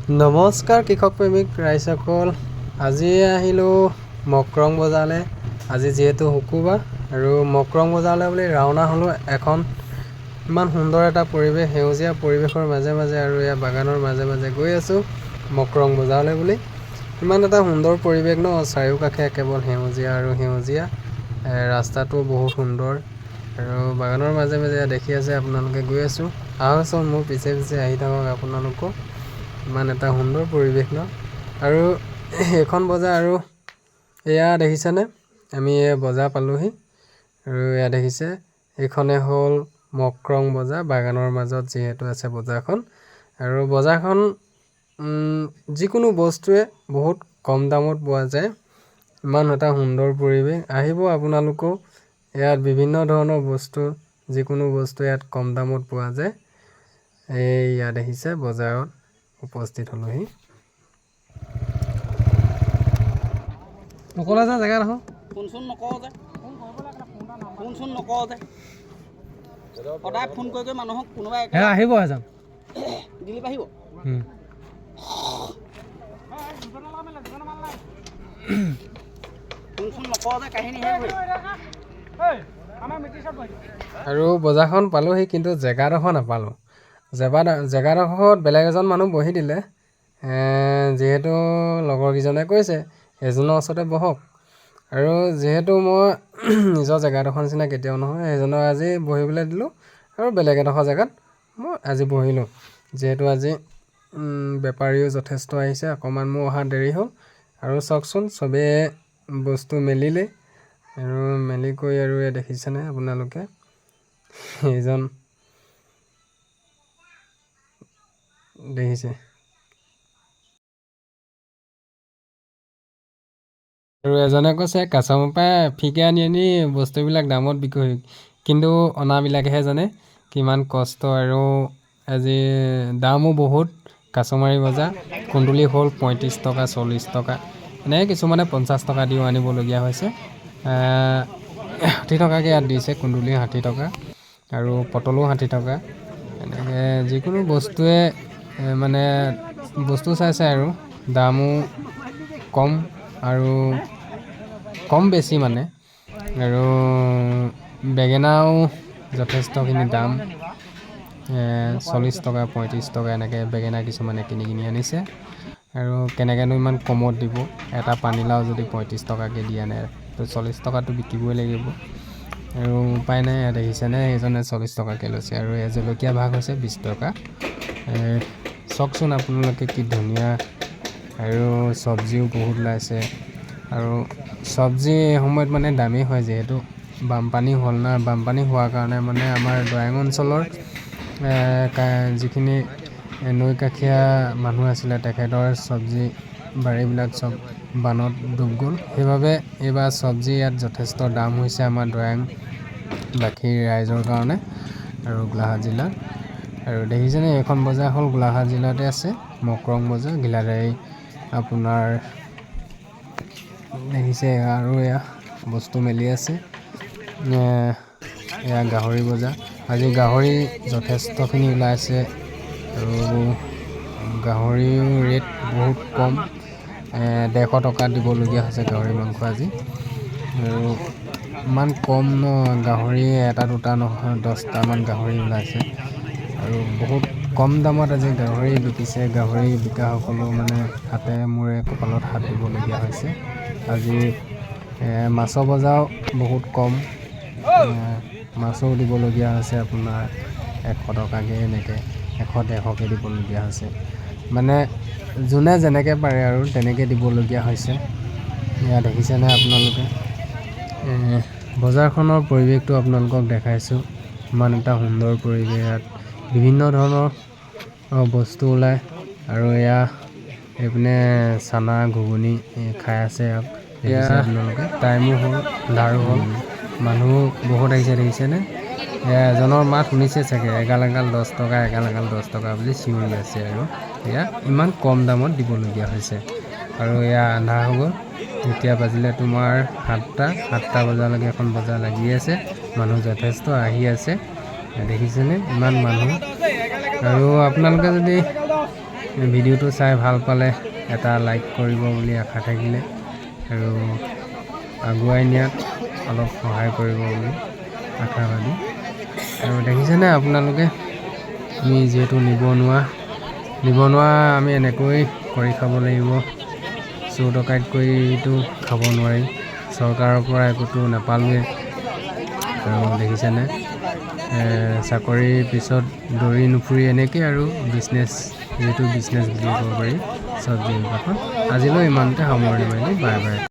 নমস্কাৰ কৃষক প্ৰেমিক ৰাইজসকল, আজি আহিলোঁ মকৰং বজাৰলৈ। আজি যিহেতু শুকুৰবাৰ আৰু মকৰং বজাৰলৈ বুলি ৰাওনা হ'লোঁ। এখন ইমান সুন্দৰ এটা পৰিৱেশ, সেউজীয়া পৰিৱেশৰ মাজে মাজে আৰু ইয়াৰ বাগানৰ মাজে মাজে গৈ আছোঁ মকৰং বজাৰলৈ বুলি। ইমান এটা সুন্দৰ পৰিৱেশ ন, চাৰিওকাষে কেৱল সেউজীয়া আৰু সেউজীয়া। ৰাস্তাটো বহুত সুন্দৰ আৰু বাগানৰ মাজে মাজে দেখি আছে আপোনালোকে। গৈ আছোঁ, আহকচোন মোৰ পিছে পিছে আহি থাকক আপোনালোকো। ইমান এটা সুন্দৰ পৰিৱেশ ন। আৰু এইখন বজাৰ আৰু এয়া দেখিছেনে, আমি এই বজাৰ পালোহি আৰু এয়া দেখিছে, এইখনে হ'ল মকৰং বজাৰ। বাগানৰ মাজত যিহেতু আছে বজাৰখন, আৰু বজাৰখন যিকোনো বস্তুৱে বহুত কম দামত পোৱা যায়। ইমান এটা সুন্দৰ পৰিৱেশ, আহিব আপোনালোকেও। ইয়াত বিভিন্ন ধৰণৰ বস্তু, যিকোনো বস্তু ইয়াত কম দামত পোৱা যায়। এয়া দেখিছে, বজাৰত উপস্থিত হ'লোহি। নকলে যে জেগা দেখোন ফোন নকওঁ যে সদায় ফোন কৰি মানুহক কোনোবাই আহিব এজন দিলীপ আহিব। ফোন নকওঁ যে কাহিনী আৰু বজাৰখন পালোহি, কিন্তু জেগাডোখৰ নাপালোঁ। জেগাডোখৰত বেলেগ এজন মানুহ বহি দিলে। যিহেতু লগৰকেইজনে কৈছে এজনৰ ওচৰতে বহক, আৰু যিহেতু মই নিজৰ জেগাডোখৰ নিচিনা কেতিয়াও নহয়, সেইজনক আজি বহিবলৈ দিলোঁ আৰু বেলেগ এডোখৰ জেগাত মই আজি বহিলোঁ। যিহেতু আজি বেপাৰীও যথেষ্ট আহিছে, অকণমান মোৰ অহা দেৰি হ'ল। আৰু চাওকচোন, চবেই বস্তু মেলিলে আৰু মেলি কৰি আৰু দেখিছেনে আপোনালোকে, এইজন দেখিছে। আৰু এজনে কৈছে কাছামৰ পৰা ফিকে আনি বস্তুবিলাক দামত বিক্ৰী, কিন্তু অনাবিলাকেহে জানে কিমান কষ্ট। আৰু আজি দামো বহুত। কাছমাৰী বজাৰ কুন্দুলি হ'ল 35 টকা, 40 টকা, এনেকৈ কিছুমানে 50 টকা দিও আনিবলগীয়া হৈছে। 60 টকাকৈ ইয়াত দিছে, কুন্দুলি 60 টকা আৰু পটলো 60 টকা। এনেকৈ যিকোনো বস্তুৱে মানে বস্তু চাই আৰু দামো কম আৰু কম বেছি মানে। আৰু বেঙেনাও যথেষ্টখিনি দাম, 40 টকা 35 টকা এনেকৈ বেঙেনা কিছুমানে কিনি আনিছে। আৰু কেনেকৈনো ইমান কমত দিব, এটা পানীলাও যদি 35 টকাকৈ দি আনে, তো 40 টকাটো বিকিবই লাগিব। আৰু উপায় নাই, দেখিছেনে সেইজনে 40 টকাকৈ লৈছে। আৰু এই জলকীয়া ভাগ হৈছে 20 টকা। চাওকচোন আপোনালোকে কি ধুনীয়া। আৰু চব্জিও বহুত ওলাইছে, আৰু চব্জি এই সময়ত মানে দামেই হয়, যিহেতু বানপানী হ'ল না। বানপানী হোৱাৰ কাৰণে মানে আমাৰ দৈয়াং অঞ্চলৰ যিখিনি নৈকাষৰীয়া মানুহ আছিলে, তেখেতৰ চব্জি বাৰীবিলাক চব বানত ডুব গ'ল। সেইবাবে এইবাৰ চব্জি ইয়াত যথেষ্ট দাম হৈছে আমাৰ দৈয়াংবাসী ৰাইজৰ কাৰণে আৰু গোলাঘাট জিলাত। আৰু দেখিছেনে, এইখন বজাৰ হ'ল গোলাঘাট জিলাতে আছে, মকৰং বজাৰ, ঘিলাধাৰী আপোনাৰ দেখিছে। আৰু এয়া বস্তু মেলি আছে, এয়া গাহৰি বজাৰ। আজি গাহৰি যথেষ্টখিনি ওলাইছে, আৰু গাহৰিও ৰেট বহুত কম, 150 টকা দিবলগীয়া হৈছে গাহৰি মাংস আজি। আৰু ইমান কম ন, গাহৰি এটা দুটা নহয়, 10টামান গাহৰি ওলাইছে। আৰু বহুত কম দামত আজি গাহৰি বিকিছে। গাহৰি বিকাসকলেও মানে হাতে মূৰে কপালত হাত দিবলগীয়া হৈছে। আজি মাছৰ বজাৰো বহুত কম, মাছো দিবলগীয়া হৈছে আপোনাৰ 100 টকাকৈ, এনেকৈ 100-150কৈ দিবলগীয়া হৈছে। মানে যোনে যেনেকৈ পাৰে আৰু তেনেকৈ দিবলগীয়া হৈছে। এয়া দেখিছেনে আপোনালোকে, বজাৰখনৰ পৰিৱেশটো আপোনালোকক দেখাইছোঁ। ইমান এটা সুন্দৰ পৰিৱেশ, ইয়াত বিভিন্ন ধৰণৰ বস্তু ওলায়। আৰু এয়া এইপিনে চানা ঘুগুনি খাই আছে, দেখিছে আপোনালোকে। টাইমো হ'ল, আন্ধাৰো হ'ল, মানুহ বহুত আহিছে, দেখিছেনে। এজনৰ মাত শুনিছে চাগে, এগাল 10 টকা, এগাল 10 টকা বুলি চিঞৰি আছে। আৰু এয়া ইমান কম দামত দিবলগীয়া হৈছে। আৰু এয়া আন্ধাৰ হৈ গ'ল, এতিয়া বাজিলে তোমাৰ 7টা বজালৈকে এখন বজাৰ লাগি আছে। মানুহ যথেষ্ট আহি আছে, দেখিছেনে ইমান মানুহ। আৰু আপোনালোকে যদি ভিডিঅ'টো চাই ভাল পালে এটা লাইক কৰিব বুলি আশা থাকিলে আৰু আগুৱাই নিয়াত অলপ সহায় কৰিব বুলি আশাবাদী আৰু দেখিছেনে আপোনালোকে আমি যিহেতু নিবনুৱা আমি এনেকৈ কৰি খাব লাগিব চোৰ ডকাইত কৰিতো খাব নোৱাৰি চৰকাৰৰ পৰা একোতো নাপালোৱে আৰু দেখিছেনে চাকৰিৰ পিছত দৌৰি নুফুৰি এনেকৈ আৰু বিজনেছ যিহেতু বিজনেছ বুলি ক'ব পাৰি চব্জি দোকান আজিলৈ ইমানতে সামৰণি মাৰিলোঁ বাই বাই